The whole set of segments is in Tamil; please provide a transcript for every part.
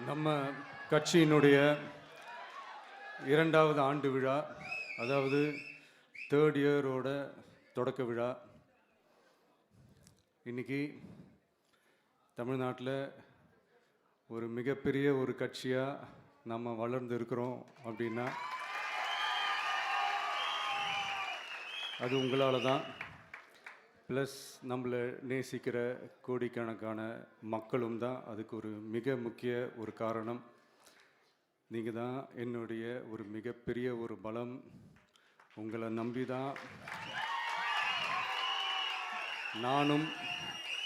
நம்ம கட்சியினுடைய 2வது ஆண்டு விழா, அதாவது 3rd இயரோட தொடக்க விழா இன்னைக்கு தமிழ்நாட்டில் ஒரு மிகப்பெரிய ஒரு கட்சியாக நம்ம வளர்ந்து இருக்கிறோம் அப்படின்னா அது உங்களால் தான். ப்ளஸ் நம்மளை நேசிக்கிற கோடிக்கணக்கான மக்களும் தான் அதுக்கு ஒரு மிக முக்கிய ஒரு காரணம். நீங்கள் தான் என்னுடைய ஒரு மிகப்பெரிய ஒரு பலம். உங்களை நம்பி தான் நானும்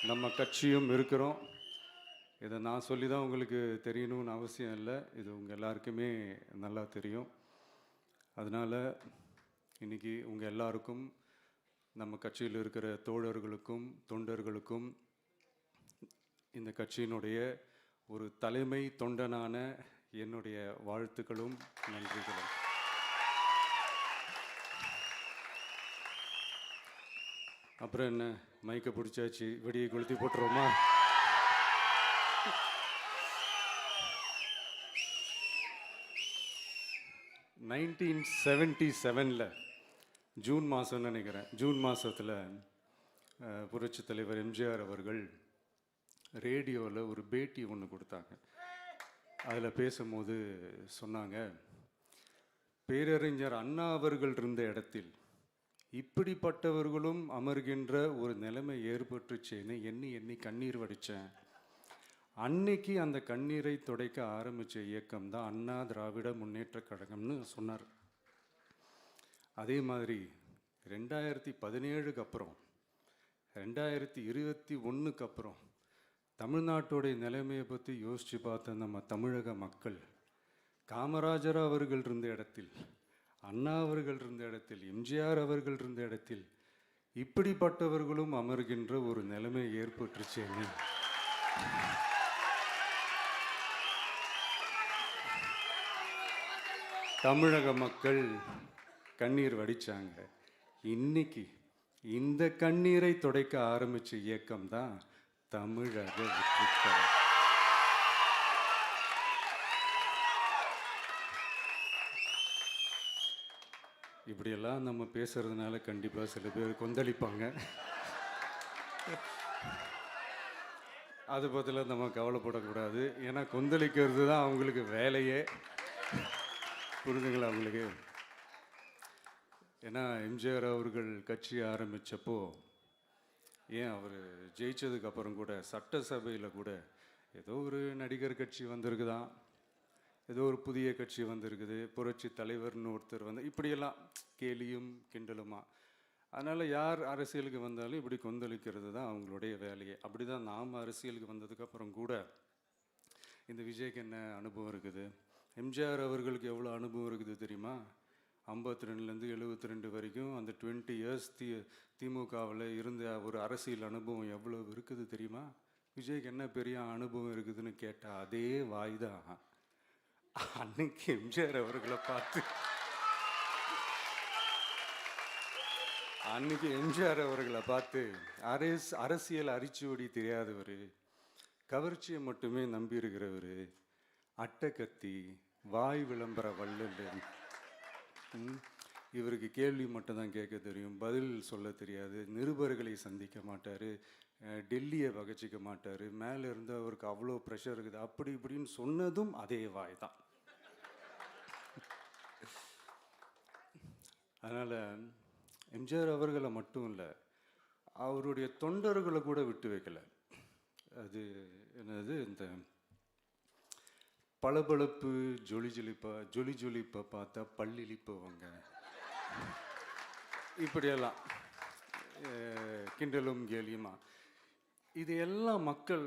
நம்ம கட்சியும் இருக்கிறோம். இதை நான் சொல்லி தான் உங்களுக்கு தெரியணும்னு அவசியம் இல்லை, இது உங்கள் எல்லாருக்குமே நல்லா தெரியும். அதனால் இன்றைக்கி உங்கள் எல்லாருக்கும், நம்ம கட்சியில் இருக்கிற தோழர்களுக்கும் தொண்டர்களுக்கும், இந்த கட்சியினுடைய ஒரு தலைமை தொண்டனான என்னுடைய வாழ்த்துக்களும் நன்றிகளும். அப்புறம் என்ன, மைக்கை பிடிச்சாச்சு, வெடியை கொளுத்தி போட்டுருவோமா? (1977) ஜூன் மாதம்னு நினைக்கிறேன், ஜூன் மாதத்தில் புரட்சி தலைவர் எம்ஜிஆர் அவர்கள் ரேடியோவில் ஒரு பேட்டி ஒன்று கொடுத்தாங்க. அதில் பேசும்போது சொன்னாங்க, பேரறிஞர் அண்ணா அவர்கள் இருந்த இடத்தில் இப்படிப்பட்டவர்களும் அமர்கின்ற ஒரு நிலைமை ஏற்பட்டுச்சேன்னு எண்ணி எண்ணி கண்ணீர் வடித்தேன். அன்னைக்கு அந்த கண்ணீரை துடைக்க ஆரம்பித்த இயக்கம் தான் அண்ணா திராவிட முன்னேற்ற கழகம்னு சொன்னார். அதே மாதிரி 2017க்கு அப்புறம் 2021க்கு அப்புறம் தமிழ்நாட்டுடைய நிலைமையை பற்றி யோசித்து பார்த்த நம்ம தமிழக மக்கள், காமராஜர் அவர்கள் இருந்த இடத்தில், அண்ணா அவர்கள் இருந்த இடத்தில், எம்ஜிஆர் அவர்கள் இருந்த இடத்தில் இப்படிப்பட்டவர்களும் அமர்கின்ற ஒரு நிலைமை ஏற்பட்டுருச்சேன்னு தமிழக மக்கள் கண்ணீர் வடித்தாங்க. இன்னைக்கு இந்த கண்ணீரை துடைக்க ஆரம்பித்த இயக்கம் தான் தமிழக வெற்றிக்கழகம். இப்படியெல்லாம் நம்ம பேசுறதுனால கண்டிப்பாக சில பேர் கொந்தளிப்பாங்க. அது பற்றில நம்ம கவலைப்படக்கூடாது, ஏன்னா கொந்தளிக்கிறது தான் அவங்களுக்கு வேலையே. புரிஞ்சுங்களா அவங்களுக்கு? ஏன்னா எம்ஜிஆர் அவர்கள் கட்சி ஆரம்பித்தப்போ, ஏன் அவர் ஜெயிச்சதுக்கப்புறம் கூட சட்டசபையில் கூட ஏதோ ஒரு நடிகர் கட்சி வந்திருக்குதான், ஏதோ ஒரு புதிய கட்சி வந்திருக்குது, புரட்சி தலைவர்னு ஒருத்தர் வந்து, இப்படியெல்லாம் கேலியும் கிண்டலுமா. அதனால் யார் அரசியலுக்கு வந்தாலும் இப்படி கொந்தளிக்கிறது தான் அவங்களுடைய வேலையே. அப்படி தான் நாம் அரசியலுக்கு வந்ததுக்கப்புறம் கூட இந்த விஜய்க்கு என்ன அனுபவம் இருக்குது, எம்ஜிஆர் அவர்களுக்கு எவ்வளோ அனுபவம் இருக்குது தெரியுமா? 52லேருந்து 72 வரைக்கும் அந்த 20 இயர்ஸ் திமுகவில் இருந்த ஒரு அரசியல் அனுபவம் எவ்வளோ இருக்குது தெரியுமா? விஜய்க்கு என்ன பெரிய அனுபவம் இருக்குதுன்னு கேட்டால் அதே வாய் தான் அன்னைக்கு எம்ஜிஆர் அவர்களை பார்த்து, அன்னைக்கு எம்ஜிஆர் அவர்களை பார்த்து, அரசியல் அரிச்சுவடி தெரியாதவர், கவர்ச்சியை மட்டுமே நம்பி இருக்கிறவர், அட்டைக்கத்தி, வாய் விளம்பர வள்ளல், இவருக்கு கேள்வி மட்டும்தான் கேட்க தெரியும், பதில் சொல்ல தெரியாது, நிருபர்களை சந்திக்க மாட்டார், டெல்லியை வகச்சிக்க மாட்டார், மேலே இருந்து அவருக்கு அவ்வளோ ப்ரெஷர் இருக்குது, அப்படி இப்படின்னு சொன்னதும் அதே வாய் தான். அதனால் எம்ஜிஆர் அவர்களை மட்டும் இல்லை, அவருடைய தொண்டர்களை கூட விட்டு வைக்கலை. அது என்னது, இந்த பளபளப்பு ஜொலி ஜொலிப்பை பார்த்தா பல்லிழிப்பவங்க, இப்படியெல்லாம் கிண்டலும் கேலியுமா, இதையெல்லாம் மக்கள்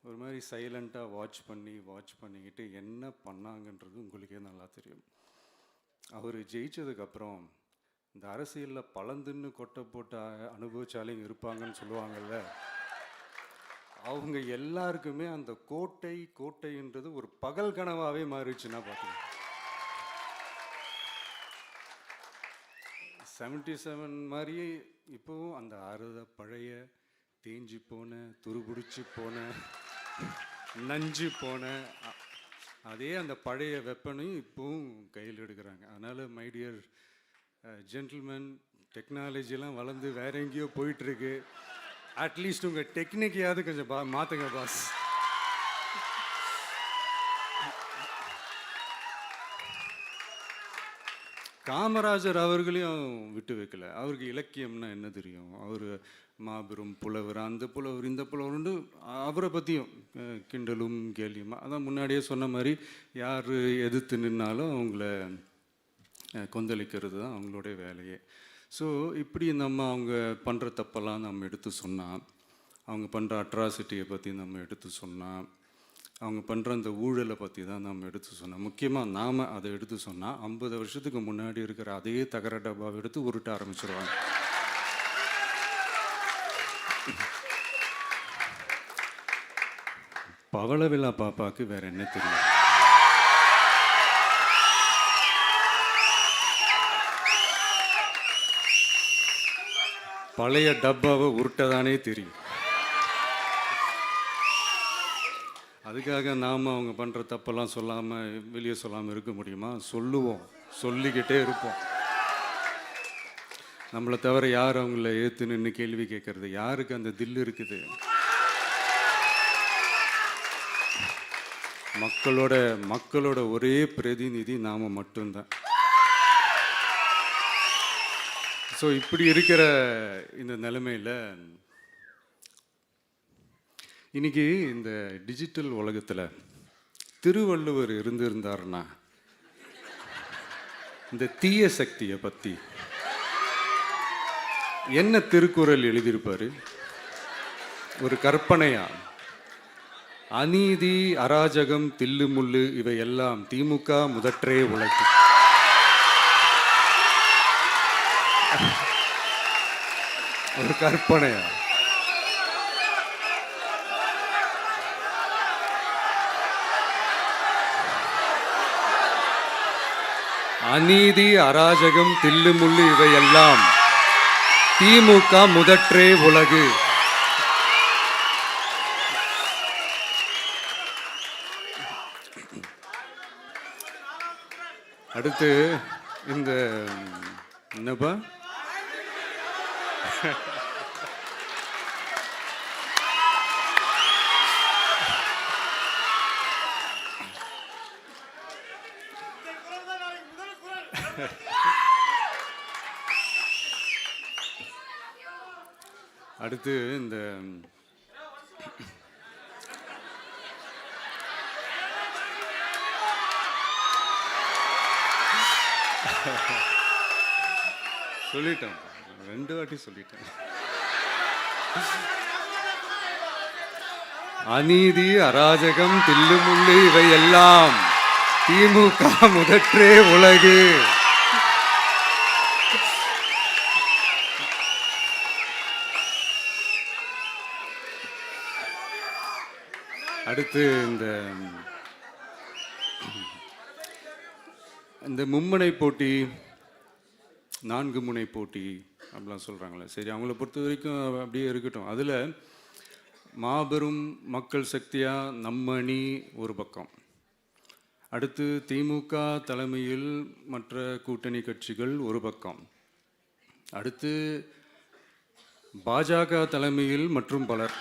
ஒரு மாதிரி சைலண்ட்டாக வாட்ச் பண்ணிக்கிட்டு என்ன பண்ணாங்கன்றது உங்களுக்கே நல்லா தெரியும். அவர் ஜெயிச்சதுக்கப்புறம் இந்த அரசியலில் பழந்துன்னு கொட்டை போட்ட அனுபவிச்சாலையும் இருப்பாங்கன்னு சொல்லுவாங்கள்ல, அவங்க எல்லாருக்குமே அந்த கோட்டைன்றது ஒரு பகல் கனவாகவே மாறிடுச்சுன்னா பார்த்துங்க. 77 மாதிரியே இப்போவும் அந்த பழைய தேஞ்சி போன, துருபிடிச்சி போன, நஞ்சு போன அதே அந்த பழைய வெப்பனையும் இப்போவும் கையில் எடுக்கிறாங்க. அதனால் மை டியர் ஜென்டில்மேன், டெக்னாலஜிலாம் வளர்ந்து வேற எங்கேயோ போயிட்டுருக்கு. அட்லீஸ்ட் உங்கள் டெக்னிக்கையாவது கொஞ்சம் மாற்றுங்க பாஸ். காமராஜர் அவர்களையும் விட்டு வைக்கல. அவருக்கு இலக்கியம்னா என்ன தெரியும்? அவர் மாபெரும் புலவர், அந்த புலவர் இந்த புலவர்னு அவரை பற்றியும் கிண்டலும் கேலியுமா. அதான் முன்னாடியே சொன்ன மாதிரி யார் எதிர்த்து நின்னாலும் அவங்கள கொந்தளிக்கிறது தான் அவங்களுடைய வேலையே. ஸோ இப்படி நம்ம அவங்க பண்ணுற தப்பெல்லாம் நம்ம எடுத்து சொன்னால், அவங்க பண்ணுற அட்ராசிட்டியை பற்றி நம்ம எடுத்து சொன்னால், அவங்க பண்ணுற அந்த ஊழலை பற்றி தான் நம்ம எடுத்து சொன்னோம். முக்கியமாக நாம் அதை எடுத்து சொன்னால் 50 வருஷத்துக்கு முன்னாடி இருக்கிற அதே தகர டப்பாவை எடுத்து உருட்ட ஆரம்பிச்சிருவாங்க. பவள விழா பாப்பாவுக்கு வேற என்ன தெரியும்? பழைய டப்பாவை உருட்டதானே தெரியும். அதுக்காக நாம் அவங்க பண்ணுற தப்பெல்லாம் சொல்லாமல் வெளியே சொல்லாமல் இருக்க முடியுமா? சொல்லுவோம், சொல்லிக்கிட்டே இருப்போம். நம்மளை தவிர யார் அவங்கள ஏற்று நின்று கேள்வி கேட்கறது? யாருக்கு அந்த தில் இருக்குது? மக்களோட ஒரே பிரதிநிதி நாம் மட்டும்தான். ஸோ இப்படி இருக்கிற இந்த நிலைமையில் இன்னைக்கு இந்த டிஜிட்டல் உலகத்தில் திருவள்ளுவர் இருந்திருந்தாருன்னா இந்த தீய சக்தியை பற்றி என்ன திருக்குறள் எழுதியிருப்பாரு? ஒரு கற்பனையா, அநீதி, அராஜகம், தில்லுமுள்ளு இவையெல்லாம் திமுக முதற்றே உலகு. ஒரு கற்பனையா? அநீதி, அராஜகம், தில்லுமுள்ளு இவையெல்லாம் திமுக முதற்றே உலகு. அடுத்து இந்த என்னப்பா அடுத்து இந்த சொல்லிட்டேன், 2 வாட்டி சொல்லிட்டேன். அநீதி, அராஜகம், தில்லுமுள்ளு இவையெல்லாம் திமுக முதற்றே உலகு. அடுத்து இந்த மும்முனை போட்டி, 4 முனை போட்டி அப்படிலாம் சொல்கிறாங்களே, சரி அவங்கள பொறுத்த வரைக்கும் அப்படியே இருக்கட்டும். அதில் மாபெரும் மக்கள் சக்தியாக நம்ம அணி ஒரு பக்கம், அடுத்து திமுக தலைமையில் மற்ற கூட்டணி கட்சிகள் ஒரு பக்கம், அடுத்து பாஜக தலைமையில் மற்றும் பலர்.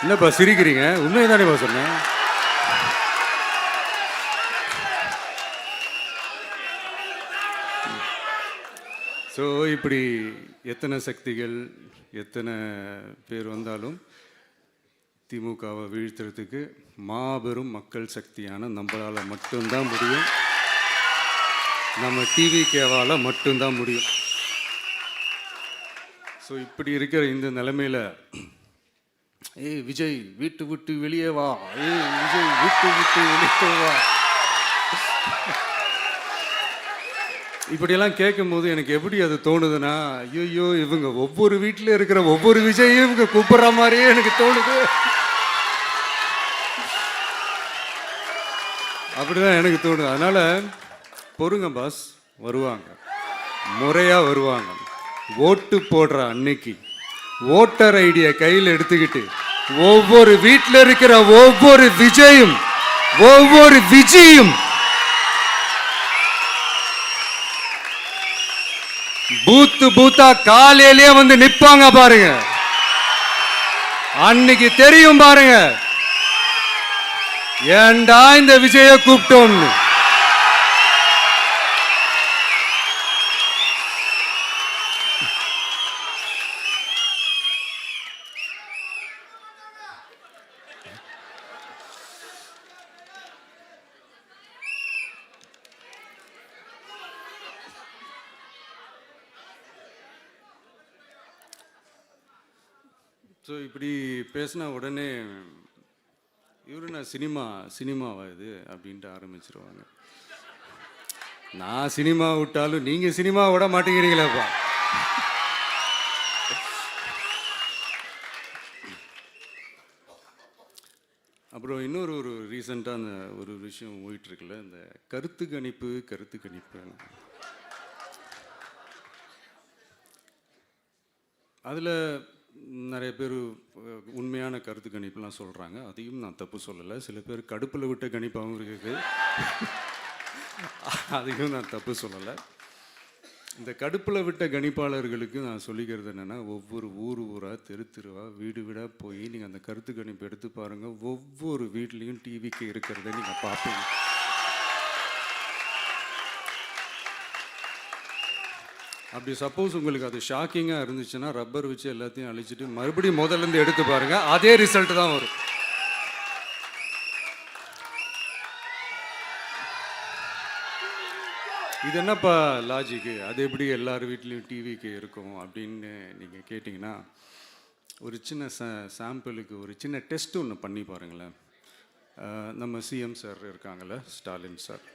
என்னப்பா சிரிக்கிறீங்க? உண்மையை தானேப்பா சொன்னேன். ஸோ இப்படி எத்தனை சக்திகள், எத்தனை பேர் வந்தாலும் திமுகவை வீழ்த்துறதுக்கு மாபெரும் மக்கள் சக்தியான நம்மளால் மட்டும்தான் முடியும். நம்ம டிவிகேவால் மட்டும்தான் முடியும். ஸோ இப்படி இருக்கிற இந்த நிலைமையில் ஏய் விஜய் வீட்டு விட்டு வெளியே வா, ஏய் விஜய் வீட்டு விட்டு வெளியே வா, இப்படியெல்லாம் கேட்கும் போது எனக்கு எப்படி அது தோணுதுன்னா, ஐயோ இவங்க ஒவ்வொரு வீட்டில் இருக்கிற ஒவ்வொரு விஜயும் இவங்க கூப்பிடுற மாதிரியே எனக்கு தோணுது. அப்படிதான் எனக்கு தோணுது. அதனால பொறுங்க பாஸ், வருவாங்க. முறையா வருவாங்க. ஓட்டு போடுற அன்னைக்கு ஓட்டர் ஐடியை கையில் எடுத்துக்கிட்டு ஒவ்வொரு வீட்டில் இருக்கிற ஒவ்வொரு விஜயும் ஒவ்வொரு விஜயும் பூத்தா காலையிலேயே வந்து நிப்பாங்க பாருங்க. அன்னைக்கு தெரியும் பாருங்க, ஏண்டா இந்த விஜய கூப்பிட்டோம்னு. ஸோ இப்படி பேசினா உடனே இவரு நான் சினிமாவா இது அப்படின்ட்டு ஆரம்பிச்சிருவாங்க. நான் சினிமா விட்டாலும் நீங்க சினிமா விட மாட்டேங்கிறீங்களேப்பா. அப்புறம் இன்னொரு ரீசெண்டாக அந்த ஒரு விஷயம் போயிட்டு இருக்குல்ல, இந்த கருத்து கணிப்பு அதில் நிறைய பேர் உண்மையான கருத்து கணிப்புலாம் சொல்கிறாங்க. அதையும் நான் தப்பு சொல்லலை. சில பேர் கடுப்பில் விட்ட கணிப்பாகவும் இருக்குது. அதையும் நான் தப்பு சொல்லலை. இந்த கடுப்பில் விட்ட கணிப்பாளர்களுக்கு நான் சொல்லிக்கிறது என்னென்னா, ஒவ்வொரு ஊராக தெருவாக வீடாக போய் நீங்கள் அந்த கருத்து கணிப்பு எடுத்து பாருங்கள். ஒவ்வொரு வீட்லேயும் டிவிக்கு இருக்கிறத நீங்கள் பார்ப்பீங்க. அப்படி சப்போஸ் உங்களுக்கு அது ஷாக்கிங்காக இருந்துச்சுன்னா ரப்பர் வச்சு எல்லாத்தையும் அழிச்சிட்டு மறுபடியும் முதல்லேருந்து எடுத்து பாருங்கள், அதே ரிசல்ட் தான் வரும். இது என்னப்பா லாஜிக்கு, அது எப்படி எல்லார் வீட்லேயும் டிவிக்கு இருக்கும் அப்படின்னு நீங்கள் கேட்டிங்கன்னா, ஒரு சின்ன சாம்பிளுக்கு ஒரு சின்ன டெஸ்ட் ஒன்று பண்ணி பாருங்களேன். நம்ம சிஎம் சார் இருக்காங்கள்ல, ஸ்டாலின் சார்,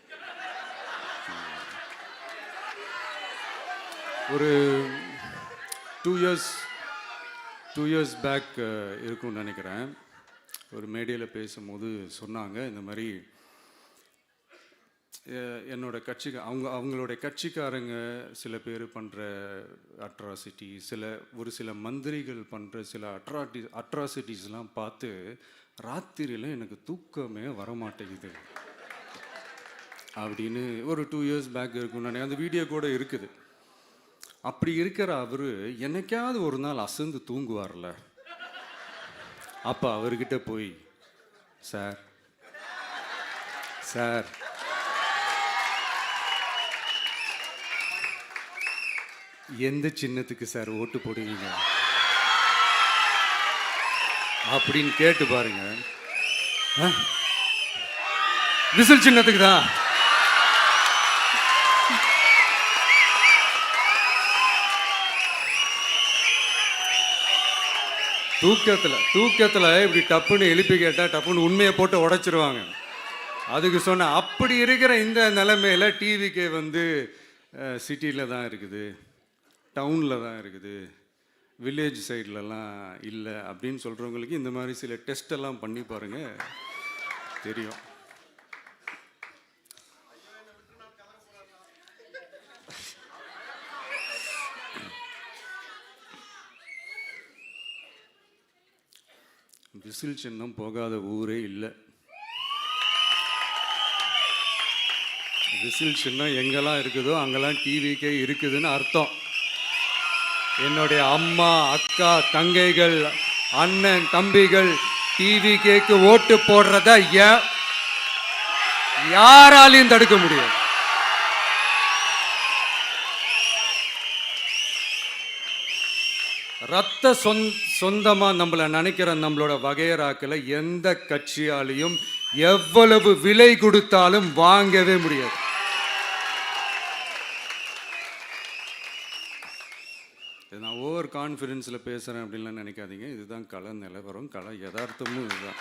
ஒரு 2 இயர்ஸ் பேக் இருக்கும்னு நினைக்கிறேன். ஒரு மேடையில் பேசும்போது சொன்னாங்க, இந்த மாதிரி என்னோட கட்சிக்கு அவங்களுடைய கட்சிக்காரங்க சில பேர் பண்ணுற அட்ராசிட்டி, ஒரு சில மந்திரிகள் பண்ணுற சில அட்ராசிட்டிஸ்லாம் பார்த்து ராத்திரியில் எனக்கு தூக்கமே வரமாட்டேங்குது அப்படின்னு ஒரு 2 இயர்ஸ் பேக் இருக்கும்னு நினைக்கிறேன். அந்த வீடியோ கூட இருக்குது. அப்படி இருக்கிற அவரு என்னைக்காவது ஒரு நாள் அசந்து தூங்குவார்ல, அப்ப அவர்கிட்ட போய், சார் எந்த சின்னத்துக்கு சார் ஓட்டு போடுவீங்க அப்படின்னு கேட்டு பாருங்க. விசில் சின்னத்துக்கு தான். தூக்கத்தில் இப்படி டப்புன்னு எழுப்பி கேட்டால் டப்புன்னு உண்மையை போட்டு உடைச்சிருவாங்க. அதுக்கு சொன்ன அப்படி இருக்கிற இந்த நிலைமையில் டிவிக்கே வந்து சிட்டியில் தான் இருக்குது, டவுனில் தான் இருக்குது, வில்லேஜ் சைட்லலாம் இல்லை அப்படின்னு சொல்கிறவங்களுக்கு இந்த மாதிரி சில டெஸ்டெல்லாம் பண்ணி பாருங்கள், தெரியும். விசில் சின்னம் போகாத ஊரே இல்லை. விசில் சின்னம் எங்கெல்லாம் இருக்குதோ அங்கெல்லாம் டிவிக்கே இருக்குதுன்னு அர்த்தம். என்னுடைய அம்மா, அக்கா, தங்கைகள், அண்ணன், தம்பிகள் டிவிக்கேக்கு ஓட்டு போடுறத யாராலையும் தடுக்க முடியாது. ரத்த சொந்தமா நம்மள நினைக்கிற நம்மளோட வகையராக்களை எந்த கட்சியாலையும் எவ்வளவு விலை கொடுத்தாலும் வாங்கவே முடியாது. நான் ஓவர் கான்ஃபிடென்ஸில் பேசுகிறேன் அப்படின்லாம் நினைக்காதீங்க. இதுதான் கள நிலவரம், கள யதார்த்தமும் இதுதான்.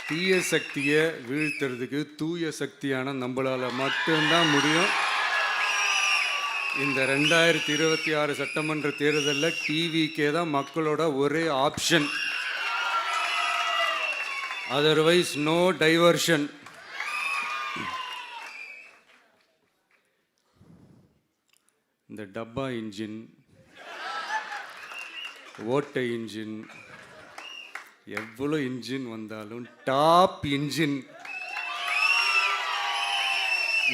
தீய சக்தியை வீழ்த்துறதுக்கு தூய சக்தியான நம்மளால் மட்டும்தான் முடியும். இந்த 2026 சட்டமன்ற தேர்தலில் டிவிக்கே தான் மக்களோட ஒரே ஆப்ஷன். Otherwise no diversion. இந்த டப்பா இன்ஜின், ஓட்டை இன்ஜின், எவ்வளோ இன்ஜின் வந்தாலும் டாப் இன்ஜின்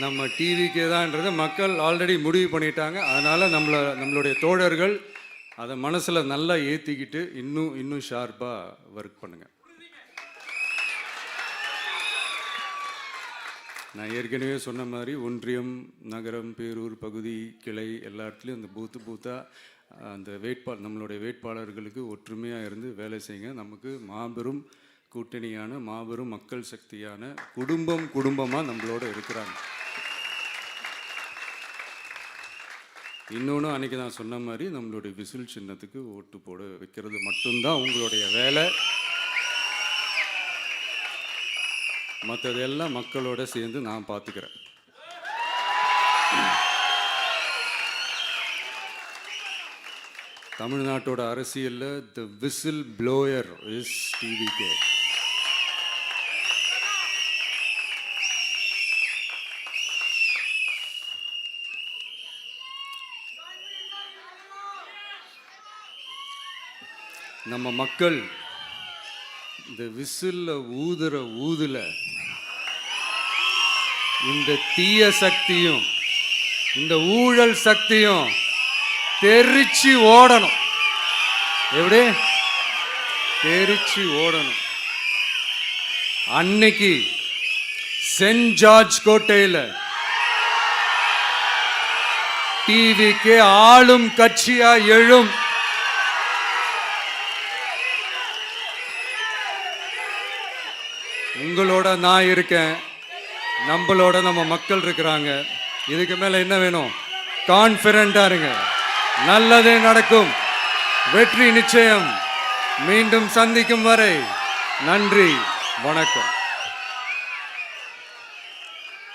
நம்ம டிவிக்கே தான்ன்றதை மக்கள் ஆல்ரெடி முடிவு பண்ணிட்டாங்க. அதனால் நம்மளுடைய தோழர்கள் அதை மனசில் நல்லா ஏற்றிக்கிட்டு இன்னும் ஷார்ப்பாக ஒர்க் பண்ணுங்கள். நான் ஏற்கனவே சொன்ன மாதிரி ஒன்றியம், நகரம், பேரூர், பகுதி, கிளை எல்லா இடத்துலையும் அந்த பூத்தாக அந்த நம்மளுடைய வேட்பாளர்களுக்கு ஒற்றுமையாக இருந்து வேலை செய்யுங்க. நமக்கு மாபெரும் கூட்டணியான, மாபெரும் மக்கள் சக்தியான குடும்பமாக நம்மளோட இருக்கிறாங்க. இன்னொன்று அன்றைக்கி நான் சொன்ன மாதிரி நம்மளுடைய விசில் சின்னத்துக்கு ஓட்டு போட வைக்கிறது மட்டும்தான் உங்களுடைய வேலை. மற்றதெல்லாம் மக்களோட சேர்ந்து நான் பார்த்துக்கிறேன். தமிழ்நாட்டோட அரசியலில் த விசில் ப்ளோயர் இஸ் டிவிகே. நம்ம மக்கள் இந்த விசில்ல ஊதுல இந்த தீய சக்தியும் இந்த ஊழல் சக்தியும் தெரிச்சு ஓடணும். எப்படி தெரிச்சு ஓடணும்? அன்னைக்கு சென்ட் ஜார்ஜ் கோட்டையில் டிவிக்கு ஆளும் கட்சியா எழும். உங்களோட நான் இருக்கேன், நம்மளோட நம்ம மக்கள் இருக்கிறாங்க. இதுக்கு மேல என்ன வேணும்? கான்ஃபிடென்ட்டா இருங்க. நல்லதே நடக்கும். வெற்றி நிச்சயம். மீண்டும் சந்திக்கும் வரை நன்றி, வணக்கம்.